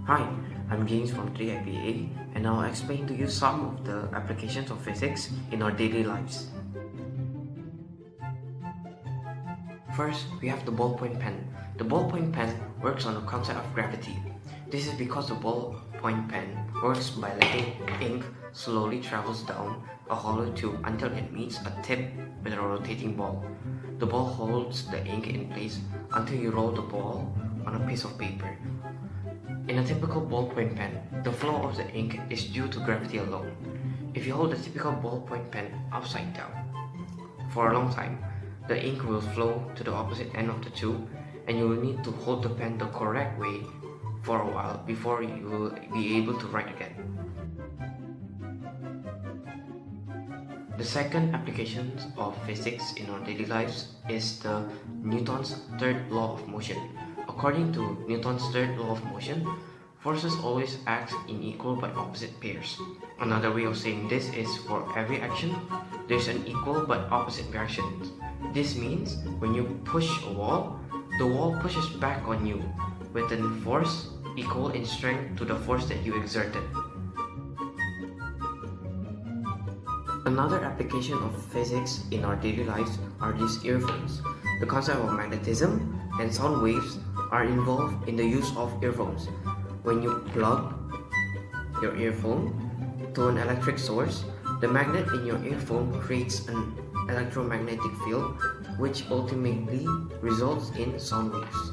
Hi, I'm James from Tch Jerby and I'll explain to you some of the applications of physics in our daily lives. First, we have the ballpoint pen. The ballpoint pen works on the concept of gravity. This is because the ballpoint pen works by letting ink slowly travels down a hollow tube until it meets a tip with a rotating ball. The ball holds the ink in place until you roll the ball on a piece of paper. In a typical ballpoint pen, the flow of the ink is due to gravity alone. If you hold a typical ballpoint pen upside down for a long time, the ink will flow to the opposite end of the tube and you will need to hold the pen the correct way for a while before you will be able to write again. The second application of physics in our daily lives is the Newton's third law of motion. According to Newton's third law of motion, forces always act in equal but opposite pairs. Another way of saying this is for every action, there's an equal but opposite reaction. This means when you push a wall, the wall pushes back on you with a force equal in strength to the force that you exerted. Another application of physics in our daily lives are these earphones. The concept of magnetism and sound waves are involved in the use of earphones. When you plug your earphone to an electric source, the magnet in your earphone creates an electromagnetic field which ultimately results in sound waves.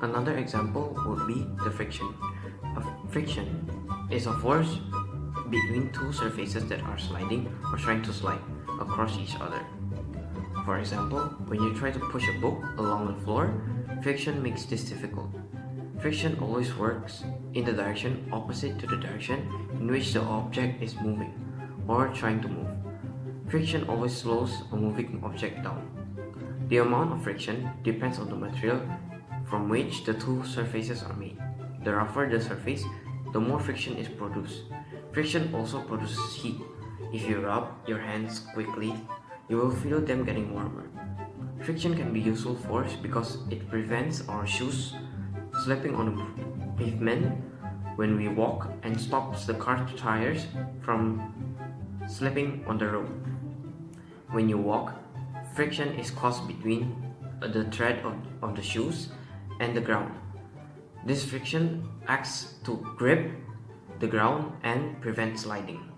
Another example would be the friction. Friction is a force between two surfaces that are sliding or trying to slide across each other. For example, when you try to push a book along the floor, friction makes this difficult. Friction always works in the direction opposite to the direction in which the object is moving or trying to move. Friction always slows a moving object down. The amount of friction depends on the material from which the two surfaces are made. The rougher the surface, the more friction is produced. Friction also produces heat. If you rub your hands quickly, you will feel them getting warmer. Friction can be useful for us because it prevents our shoes slipping on the pavement when we walk and stops the car tires from slipping on the road. When you walk, friction is caused between the tread of the shoes and the ground. This friction acts to grip the ground and prevent sliding.